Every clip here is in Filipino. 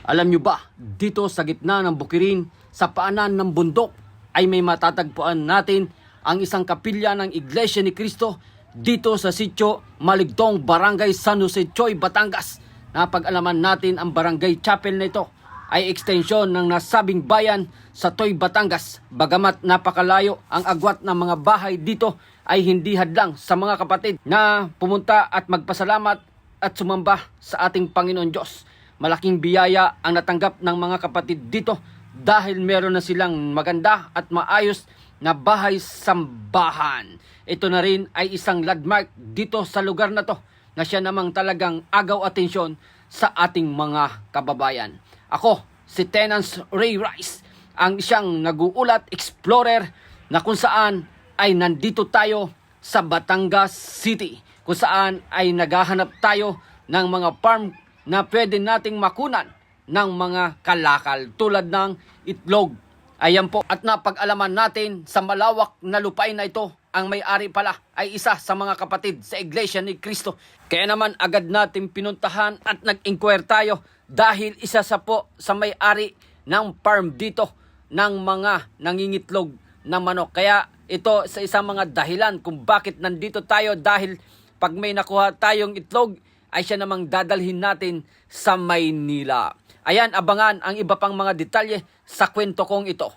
Alam nyo ba, dito sa gitna ng bukirin, sa paanan ng bundok, ay may matatagpuan natin ang isang kapilya ng Iglesia ni Cristo dito sa sitio Maligtong, Barangay San Jose, Choy, Batangas. Napag-alaman natin ang barangay chapel na ito ay ekstensyon ng nasabing bayan sa Toy, Batangas. Bagamat napakalayo ang agwat ng mga bahay dito, ay hindi hadlang sa mga kapatid na pumunta at magpasalamat at sumamba sa ating Panginoon Diyos. Malaking biyaya ang natanggap ng mga kapatid dito dahil meron na silang maganda at maayos na bahay sambahan. Ito na rin ay isang landmark dito sa lugar na to na siya namang talagang agaw atensyon sa ating mga kababayan. Ako, si Tenance Ray Rice, ang isang nag-uulat explorer na kung saan ay nandito tayo sa Batangas City, kung saan ay naghahanap tayo ng mga farm na pwede nating makunan ng mga kalakal tulad ng itlog. Ayan po, at napag-alaman natin sa malawak na lupain na ito, ang may-ari pala ay isa sa mga kapatid sa Iglesia ni Cristo. Kaya naman agad natin pinuntahan at nag-inquire tayo dahil isa sa po sa may-ari ng farm dito ng mga nangingitlog ng manok. Kaya ito sa isang mga dahilan kung bakit nandito tayo, dahil pag may nakuha tayong itlog ay siya namang dadalhin natin sa Maynila. Ayan, abangan ang iba pang mga detalye sa kwento kong ito.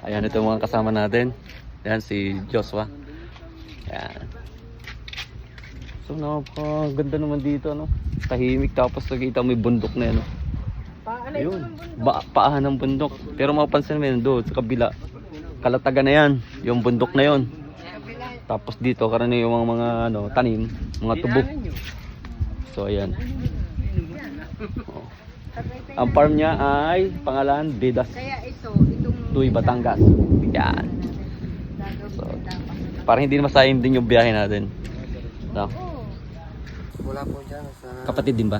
Ayan, ito mga kasama natin. Ayan, si Joshua. Ayan. So, napakaganda naman dito, no? Tahimik, tapos nakita may bundok na yan, no? Ayun, paahan ng bundok. Pero mapapansin mo yun doon, sa kabila. Kalatagan na yan, yung bundok na yon. Tapos dito, karamihan yung mga ano, tanim, mga tubo. So, ayan. Oh. Ang farm niya ay pangalan Bedas Tuy, Batangas. Yan. So, parang hindi masayang din yung biyahe natin. No? Wala po dyan sa... Kapatid din ba?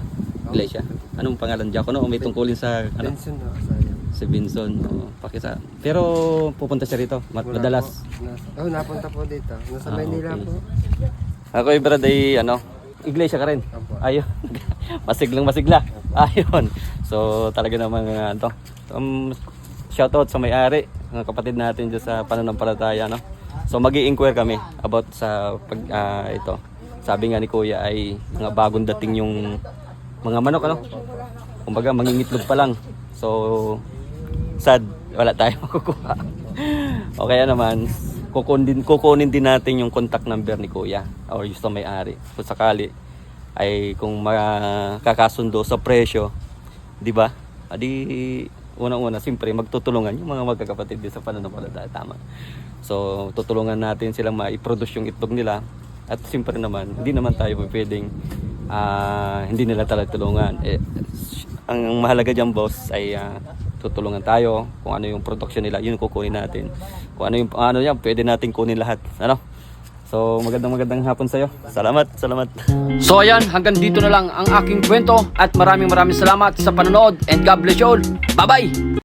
Iglesia? Anong pangalan dyan? Ano? May tungkulin sa... Ano? Benson na kasaya. Si Vinson. Oh, pakisa. Pero pupunta siya rito. Madalas. Napunta po dito. Nasa Maynila okay. po. Ako brad ay ano, iglesia ka rin. Opo. Ayun. Masigla. Ayun. So talaga namang to. Shoutout sa may-ari, mga kapatid natin diyan sa pananampalataya, no. So magi-inquire kami about sa pag ito. Sabi nga ni Kuya ay mga bagong dating yung mga manok, ano. Kumbaga mangingitlog pa lang. So sad, wala tayong makukuha. O kaya naman kukunin din natin yung contact number ni Kuya or yung sa may-ari. Kung sakali ay kung makakasundo sa presyo, di ba? Adi unang-una siyempre magtutulungan yung mga magkakapatid din sa pananampalataya, tama. So tutulungan natin silang ma-produce yung itlog nila, at siyempre naman hindi naman tayo pwedeng hindi nila talaga tulungan. Ang mahalaga diyan, boss, ay tutulungan tayo. Kung ano yung production nila, yun kukunin natin. Kung ano yung yan, pwede natin kunin lahat. Ano? So, magandang hapon sa'yo. Salamat. So ayan, hanggang dito na lang ang aking kwento at maraming salamat sa panonood, and God bless you all. Bye-bye!